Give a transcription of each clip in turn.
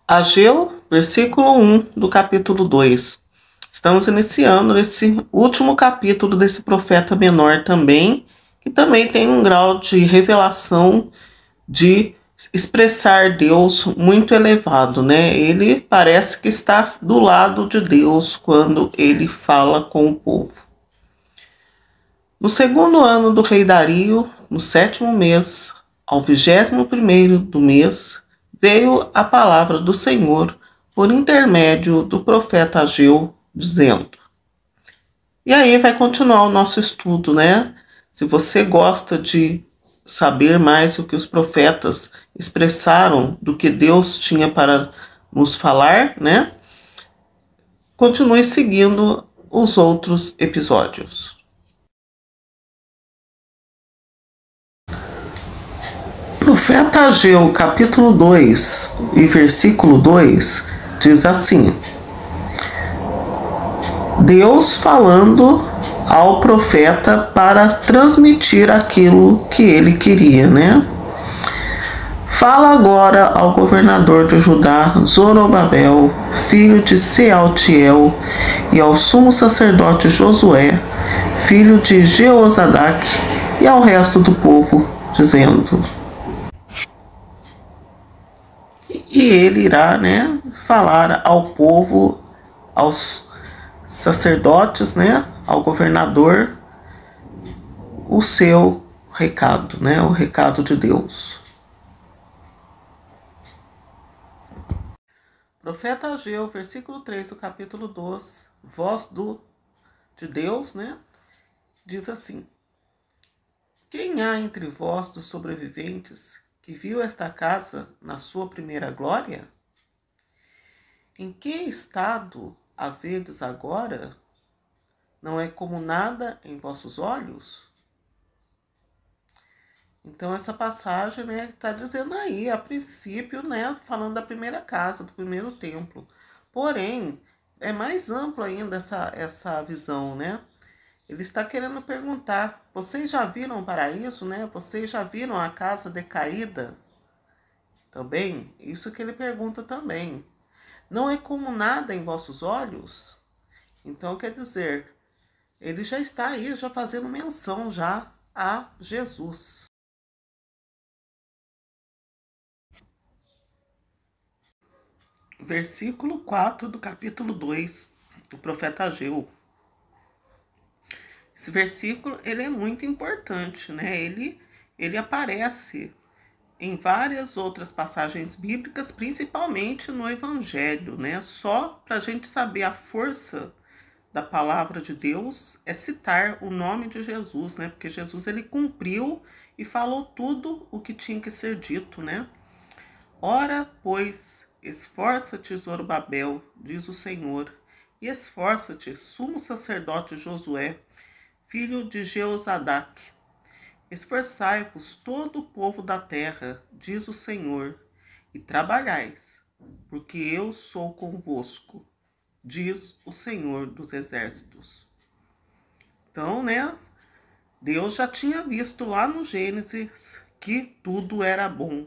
Ageu, versículo 1 do capítulo 2. Estamos iniciando esse último capítulo desse profeta menor também, que também tem um grau de revelação, de expressar Deus muito elevado, né? Ele parece que está do lado de Deus quando ele fala com o povo. No segundo ano do rei Dario, no 7º mês, ao 21º do mês, veio a palavra do Senhor por intermédio do profeta Ageu, dizendo. E aí vai continuar o nosso estudo, né? Se você gosta de saber mais o que os profetas expressaram do que Deus tinha para nos falar, né? Continue seguindo os outros episódios. Profeta Ageu, capítulo 2 e versículo 2, diz assim: Deus falando ao profeta para transmitir aquilo que ele queria, né? Fala agora ao governador de Judá, Zorobabel, filho de Sealtiel, e ao sumo sacerdote Josué, filho de Jeozadaque, e ao resto do povo, dizendo. E ele irá, né, falar ao povo, aos sacerdotes, né, ao governador, o seu recado, né, o recado de Deus. Profeta Ageu, versículo 3 do capítulo 2, voz de Deus, né, diz assim: Quem há entre vós dos sobreviventes que viu esta casa na sua primeira glória? Em que estado a vedes agora? Não é como nada em vossos olhos? Então essa passagem, né, está dizendo aí, a princípio, né, falando da primeira casa, do primeiro templo. Porém, é mais amplo ainda essa visão, né? Ele está querendo perguntar, vocês já viram o paraíso, né? Vocês já viram a casa decaída? Também, isso que ele pergunta também. Não é como nada em vossos olhos? Então, quer dizer, ele já está aí, já fazendo menção já a Jesus. Versículo 4 do capítulo 2 do profeta Ageu. Esse versículo, ele é muito importante, né? Ele aparece em várias outras passagens bíblicas, principalmente no Evangelho, né? Só para a gente saber a força da palavra de Deus é citar o nome de Jesus, né? Porque Jesus, ele cumpriu e falou tudo o que tinha que ser dito, né? Ora, pois, esforça-te, Zorobabel, diz o Senhor, e esforça-te, sumo sacerdote Josué, filho de Jeozadaque. Esforçai-vos todo o povo da terra, diz o Senhor, e trabalhais, porque eu sou convosco, diz o Senhor dos exércitos. Então, né, Deus já tinha visto lá no Gênesis que tudo era bom.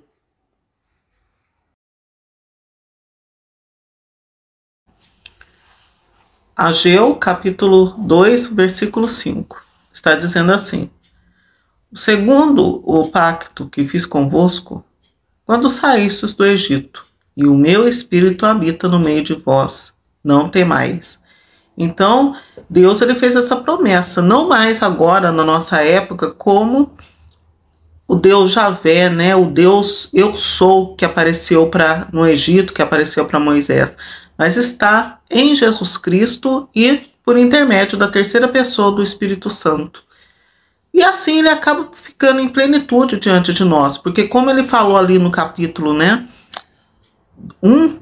Ageu, capítulo 2, versículo 5, está dizendo assim: Segundo o pacto que fiz convosco, quando saístes do Egito, e o meu espírito habita no meio de vós, não temais. Então, Deus, ele fez essa promessa, não mais agora, na nossa época, como o Deus Javé, né? O Deus Eu Sou, que apareceu no Egito, que apareceu para Moisés, mas está em Jesus Cristo e por intermédio da terceira pessoa do Espírito Santo. E assim ele acaba ficando em plenitude diante de nós, porque como ele falou ali no capítulo, né, 1,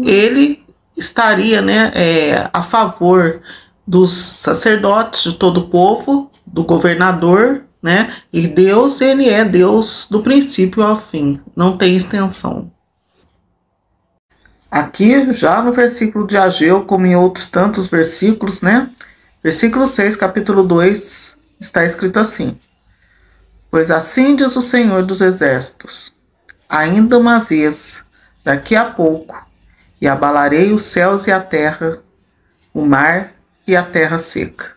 ele estaria, né, a favor dos sacerdotes, de todo o povo, do governador, né, e Deus, ele é Deus do princípio ao fim, não tem extensão. Aqui, já no versículo de Ageu, como em outros tantos versículos, né, versículo 6, capítulo 2, está escrito assim: Pois assim diz o Senhor dos Exércitos, ainda uma vez daqui a pouco, e abalarei os céus e a terra, o mar e a terra seca.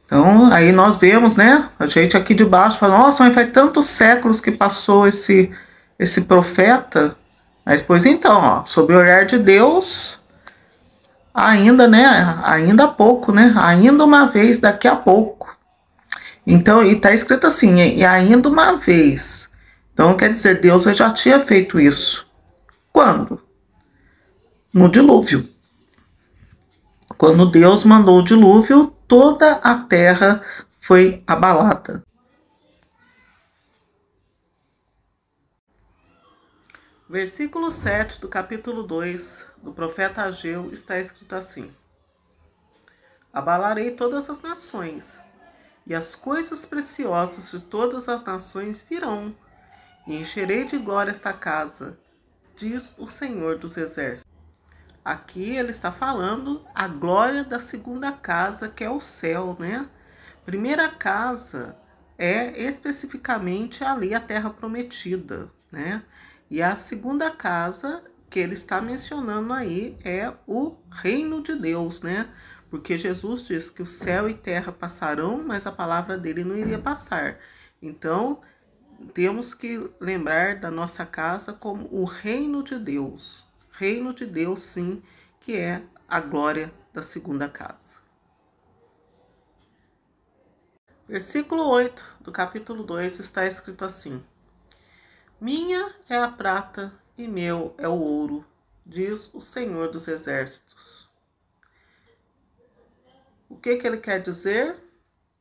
Então, aí nós vemos, né? A gente aqui de baixo fala, nossa, mas faz tantos séculos que passou esse profeta. Mas, pois então, ó, sob o olhar de Deus, ainda, né? Ainda há pouco, né? Ainda uma vez, daqui a pouco. Então, e tá escrito assim, e ainda uma vez. Então, quer dizer, Deus já tinha feito isso. Quando? No dilúvio. Quando Deus mandou o dilúvio, toda a terra foi abalada. Versículo 7 do capítulo 2 do profeta Ageu está escrito assim: Abalarei todas as nações, e as coisas preciosas de todas as nações virão, e encherei de glória esta casa, diz o Senhor dos Exércitos. Aqui ele está falando a glória da segunda casa, que é o céu, né? Primeira casa é especificamente ali a terra prometida, né? E a segunda casa que ele está mencionando aí é o reino de Deus, né? Porque Jesus diz que o céu e terra passarão, mas a palavra dele não iria passar. Então, temos que lembrar da nossa casa como o reino de Deus. Reino de Deus, sim, que é a glória da segunda casa. Versículo 8 do capítulo 2 está escrito assim: Minha é a prata e meu é o ouro, diz o Senhor dos Exércitos. O que ele quer dizer?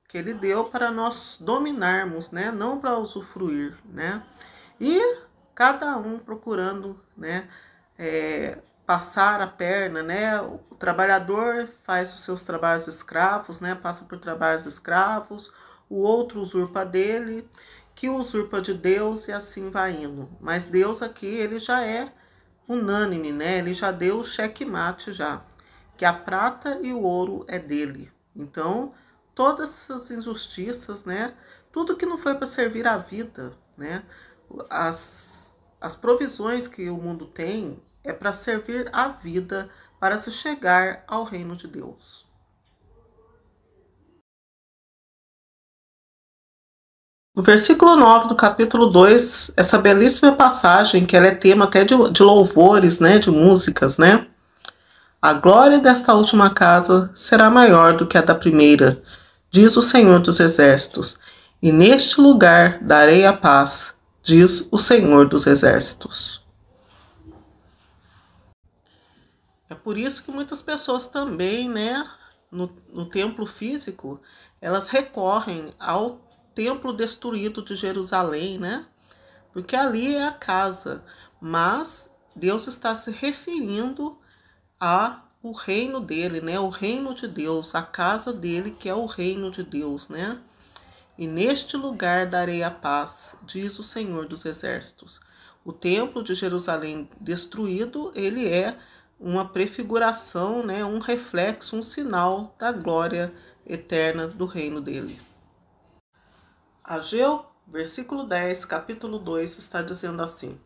Que ele deu para nós dominarmos, né? Não para usufruir, né? E cada um procurando, né? Passar a perna, né? O trabalhador faz os seus trabalhos escravos, né? Passa por trabalhos escravos, o outro usurpa dele, que usurpa de Deus e assim vai indo. Mas Deus aqui, ele já é unânime, né? Ele já deu o checkmate já, que a prata e o ouro é dele. Então, todas essas injustiças, né? Tudo que não foi para servir a vida, né? As provisões que o mundo tem é para servir a vida, para se chegar ao reino de Deus. No versículo 9 do capítulo 2, essa belíssima passagem, que ela é tema até de louvores, né, de músicas, né? A glória desta última casa será maior do que a da primeira, diz o Senhor dos Exércitos, e neste lugar darei a paz, diz o Senhor dos Exércitos. É por isso que muitas pessoas também, né, no templo físico, elas recorrem ao templo destruído de Jerusalém, né? Porque ali é a casa, mas Deus está se referindo ao reino dele, né? O reino de Deus, a casa dele, que é o reino de Deus, né? E neste lugar darei a paz, diz o Senhor dos Exércitos. O templo de Jerusalém destruído, ele é uma prefiguração, né? Um reflexo, um sinal da glória eterna do reino dele. Ageu, versículo 10, capítulo 2, está dizendo assim: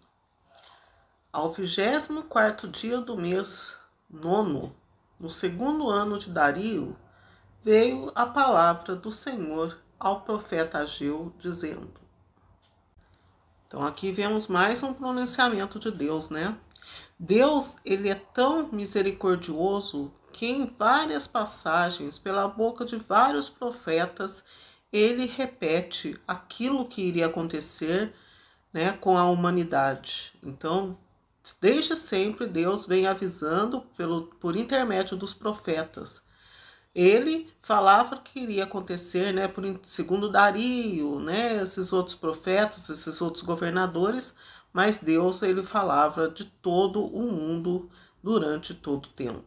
Ao 24º dia do mês nono, no segundo ano de Dario, veio a palavra do Senhor ao profeta Ageu, dizendo. Então aqui vemos mais um pronunciamento de Deus, né? Deus, ele é tão misericordioso que em várias passagens, pela boca de vários profetas, ele repete aquilo que iria acontecer, né, com a humanidade. Então, desde sempre, Deus vem avisando por intermédio dos profetas. Ele falava que iria acontecer, né, segundo Dario, né, esses outros profetas, esses outros governadores, mas Deus, ele falava de todo o mundo durante todo o tempo.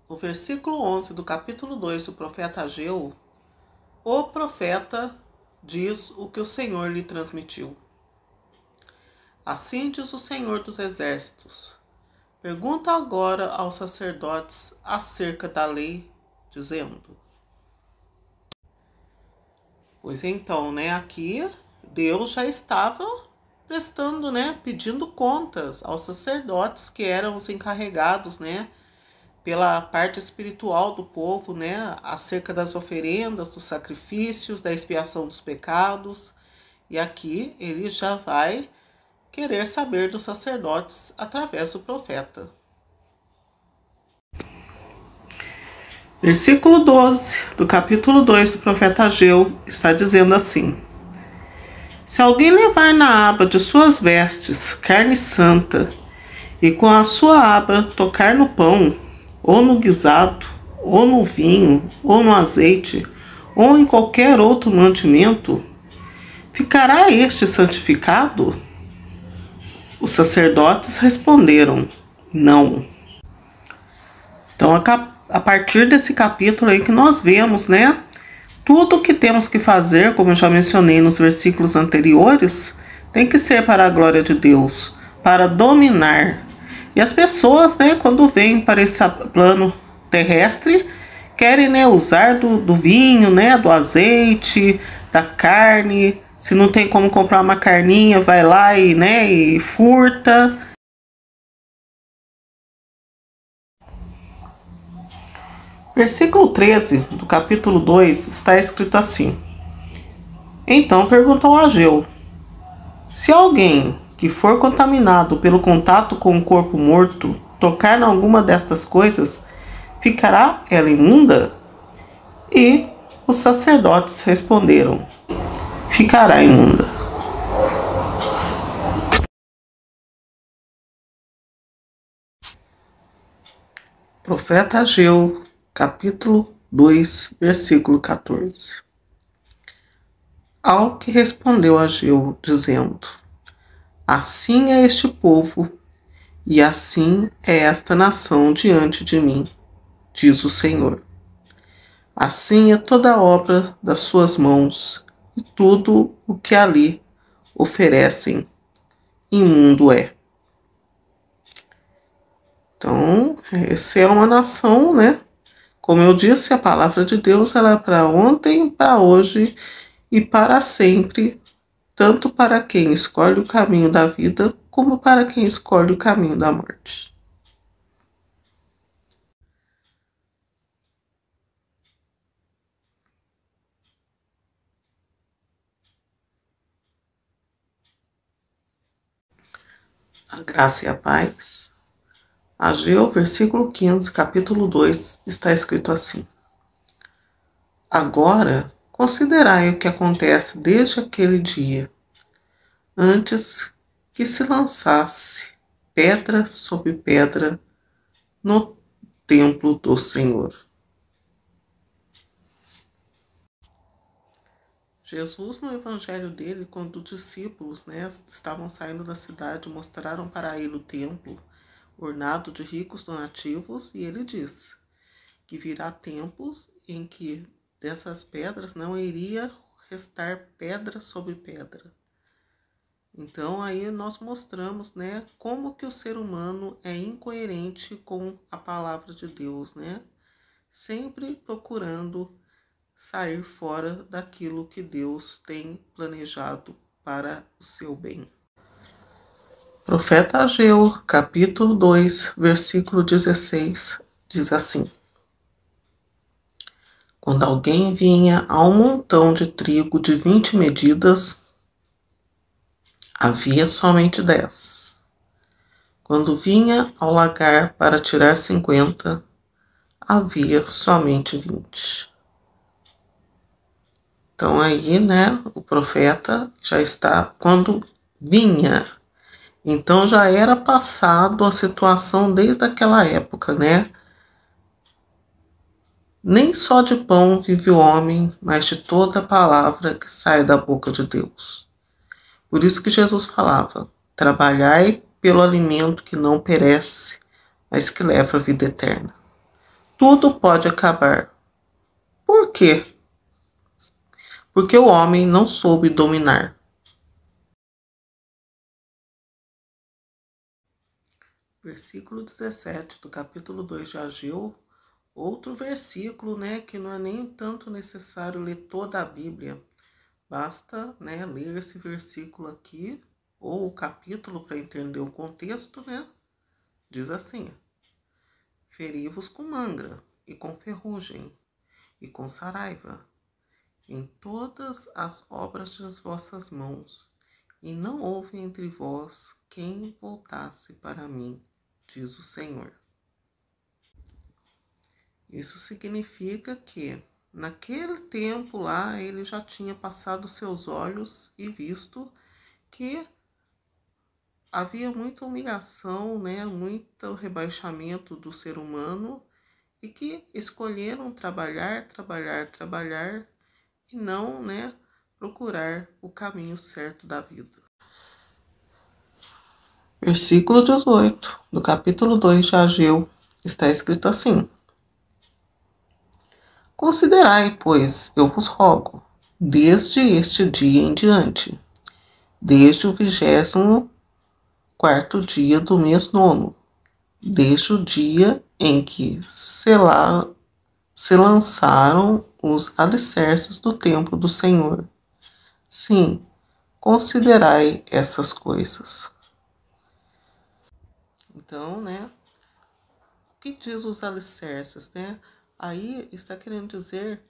No versículo 11 do capítulo 2 do profeta Ageu, o profeta diz o que o Senhor lhe transmitiu. Assim diz o Senhor dos Exércitos: Pergunta agora aos sacerdotes acerca da lei, dizendo. Pois então, né, aqui Deus já estava prestando, né, pedindo contas aos sacerdotes que eram os encarregados, né, pela parte espiritual do povo, né, acerca das oferendas, dos sacrifícios, da expiação dos pecados. E aqui ele já vai querer saber dos sacerdotes através do profeta. Versículo 12 do capítulo 2 do profeta Ageu está dizendo assim: Se alguém levar na aba de suas vestes carne santa, e com a sua aba tocar no pão, ou no guisado, ou no vinho, ou no azeite, ou em qualquer outro mantimento, ficará este santificado? Os sacerdotes responderam: não. Então, a partir desse capítulo aí que nós vemos, né? Tudo o que temos que fazer, como eu já mencionei nos versículos anteriores, tem que ser para a glória de Deus, para dominar. E as pessoas, né, quando vêm para esse plano terrestre, querem, né, usar do vinho, né, do azeite, da carne. Se não tem como comprar uma carninha, vai lá e, né, e furta. Versículo 13 do capítulo 2 está escrito assim: Então perguntou Ageu: Se alguém que for contaminado pelo contato com o corpo morto tocar em alguma destas coisas, ficará ela imunda? E os sacerdotes responderam: ficará imunda. Profeta Ageu, capítulo 2, versículo 14. Ao que respondeu Ageu, dizendo: Assim é este povo, e assim é esta nação diante de mim, diz o Senhor. Assim é toda a obra das suas mãos, e tudo o que ali oferecem, imundo é. Então, essa é uma nação, né? Como eu disse, a palavra de Deus ela é para ontem, para hoje e para sempre, tanto para quem escolhe o caminho da vida, como para quem escolhe o caminho da morte. A graça e a paz. Ageu, versículo 15, capítulo 2, está escrito assim: Agora, considerai o que acontece desde aquele dia, antes que se lançasse pedra sobre pedra no templo do Senhor. Jesus, no evangelho dele, quando os discípulos, né, estavam saindo da cidade, mostraram para ele o templo, ornado de ricos donativos, e ele disse que virá tempos em que dessas pedras não iria restar pedra sobre pedra. Então aí nós mostramos, né, como que o ser humano é incoerente com a palavra de Deus, né? Sempre procurando sair fora daquilo que Deus tem planejado para o seu bem. Profeta Ageu, capítulo 2, versículo 16, diz assim: Quando alguém vinha a um montão de trigo de 20 medidas, havia somente 10. Quando vinha ao lagar para tirar 50, havia somente 20. Então aí, né, o profeta já está, quando vinha, então já era passado a situação desde aquela época, né? Nem só de pão vive o homem, mas de toda palavra que sai da boca de Deus. Por isso que Jesus falava: trabalhai pelo alimento que não perece, mas que leva a vida eterna. Tudo pode acabar. Por quê? Porque o homem não soube dominar. Versículo 17 do capítulo 2 de Ageu, outro versículo, né, que não é nem tanto necessário ler toda a Bíblia. Basta, né, ler esse versículo aqui, ou o capítulo, para entender o contexto, né? Diz assim: feri-vos com mangra, e com ferrugem, e com saraiva, em todas as obras das vossas mãos, e não houve entre vós quem voltasse para mim, diz o Senhor. Isso significa que, naquele tempo lá, ele já tinha passado seus olhos e visto que havia muita humilhação, né, muito rebaixamento do ser humano, e que escolheram trabalhar e não, né, procurar o caminho certo da vida. Versículo 18 do capítulo 2 de Ageu está escrito assim: considerai, pois, eu vos rogo, desde este dia em diante, desde o 24º dia do mês 9º, desde o dia em que se lançaram os alicerces do templo do Senhor. Sim, considerai essas coisas. Então, né, o que diz os alicerces, né? Aí está querendo dizer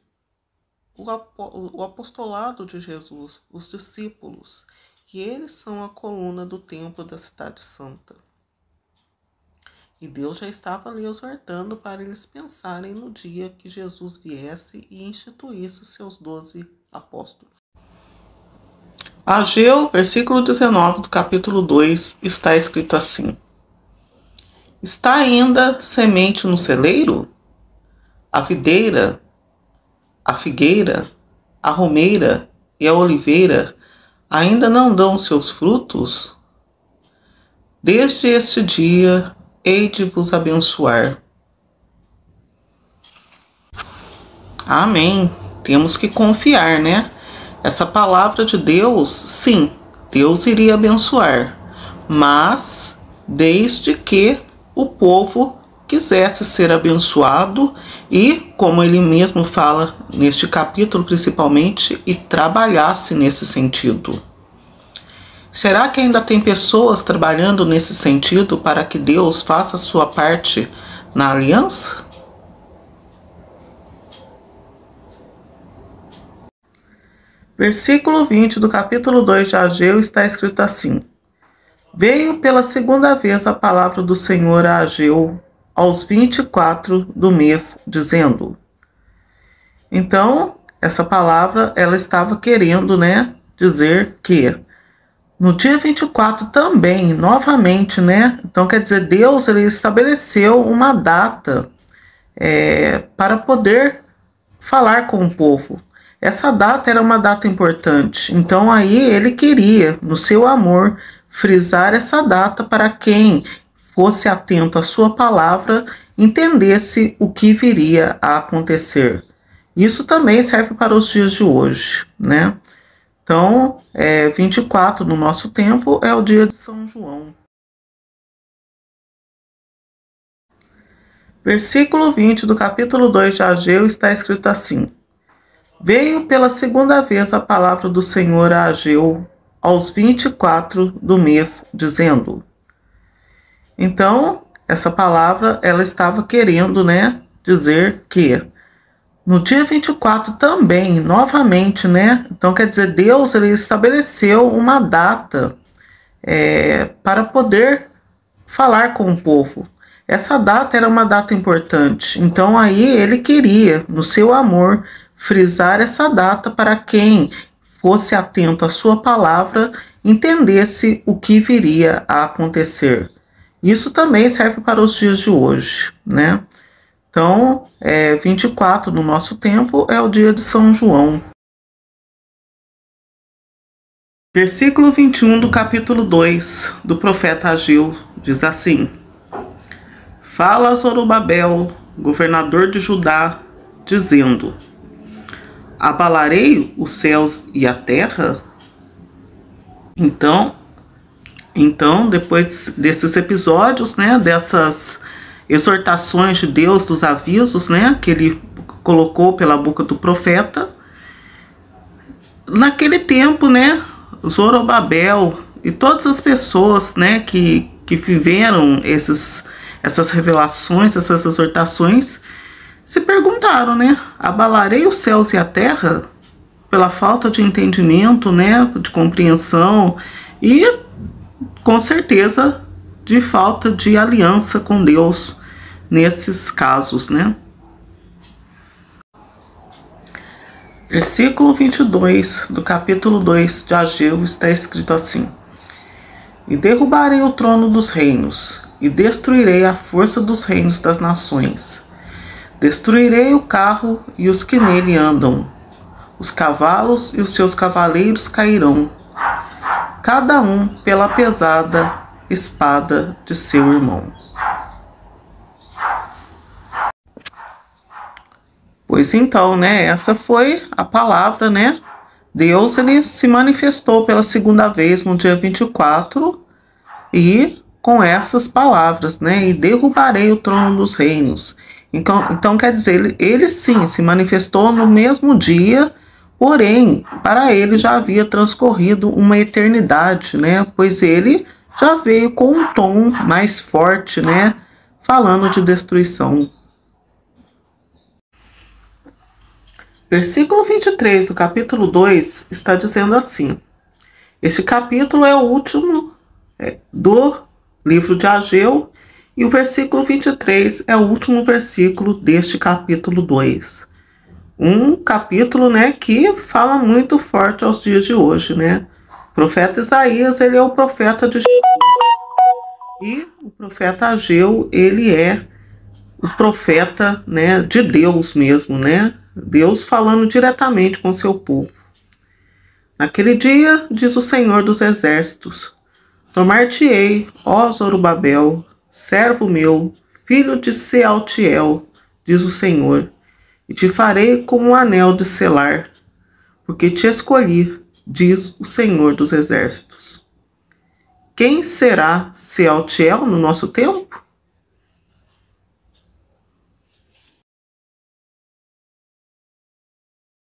o apostolado de Jesus, os discípulos, que eles são a coluna do templo da cidade santa. E Deus já estava ali exortando para eles pensarem no dia que Jesus viesse e instituísse os seus 12 apóstolos. Ageu, versículo 19 do capítulo 2, está escrito assim: está ainda semente no celeiro? A videira, a figueira, a romeira e a oliveira ainda não dão seus frutos? Desde este dia hei de vos abençoar. Amém. Temos que confiar, né? Essa palavra de Deus, sim, Deus iria abençoar, mas desde que o povo quisesse ser abençoado e, como ele mesmo fala neste capítulo principalmente, e trabalhasse nesse sentido. Será que ainda tem pessoas trabalhando nesse sentido para que Deus faça a sua parte na aliança? Versículo 20 do capítulo 2 de Ageu está escrito assim: veio pela segunda vez a palavra do Senhor a Ageu aos 24 do mês, dizendo. Então, essa palavra, ela estava querendo, né, dizer que no dia 24 também, novamente, né? Então, quer dizer, Deus ele estabeleceu uma data para poder falar com o povo. Essa data era uma data importante. Então, aí ele queria, no seu amor, frisar essa data para quem fosse atento à sua palavra, entendesse o que viria a acontecer. Isso também serve para os dias de hoje, né? Então, 24 no nosso tempo é o dia de São João. Versículo 20 do capítulo 2 de Ageu está escrito assim: veio pela segunda vez a palavra do Senhor a Ageu aos 24 do mês, dizendo. Então, essa palavra, ela estava querendo, né, dizer que no dia 24 também, novamente, né? Então, quer dizer, Deus ele estabeleceu uma data para poder falar com o povo. Essa data era uma data importante. Então, aí ele queria, no seu amor, frisar essa data para quem fosse atento à sua palavra, entendesse o que viria a acontecer. Isso também serve para os dias de hoje, né? Então, 24 no nosso tempo é o dia de São João. Versículo 21 do capítulo 2 do profeta Ageu diz assim: fala a Zorobabel, governador de Judá, dizendo: abalarei os céus e a terra? Então, depois desses episódios, né, dessas exortações de Deus, dos avisos, né, que ele colocou pela boca do profeta, naquele tempo, né, Zorobabel E todas as pessoas, né, que viveram essas revelações, essas exortações, se perguntaram, né, abalarei os céus e a terra pela falta de entendimento, né, de compreensão e, com certeza, de falta de aliança com Deus nesses casos, né. Versículo 22 do capítulo 2 de Ageu está escrito assim: E derrubarei o trono dos reinos, e destruirei a força dos reinos das nações. Destruirei o carro e os que nele andam. Os cavalos e os seus cavaleiros cairão, cada um pela pesada espada de seu irmão. Pois então, né, essa foi a palavra, né? Deus, ele se manifestou pela segunda vez no dia 24 e com essas palavras, né? E derrubarei o trono dos reinos. Então quer dizer, ele sim se manifestou no mesmo dia, porém, para ele já havia transcorrido uma eternidade, né? Pois ele já veio com um tom mais forte, né? Falando de destruição. Versículo 23 do capítulo 2 está dizendo assim: Este capítulo é o último do livro de Ageu, e o versículo 23 é o último versículo deste capítulo 2. Um capítulo, né, que fala muito forte aos dias de hoje, né? O profeta Isaías, ele é o profeta de Jesus. E o profeta Ageu, ele é o profeta, né, de Deus mesmo, né? Deus falando diretamente com seu povo. Naquele dia, diz o Senhor dos Exércitos, tomar-te-ei, ó Zorobabel, servo meu, filho de Sealtiel, diz o Senhor, e te farei como um anel de selar, porque te escolhi, diz o Senhor dos Exércitos. Quem será Sealtiel no nosso tempo?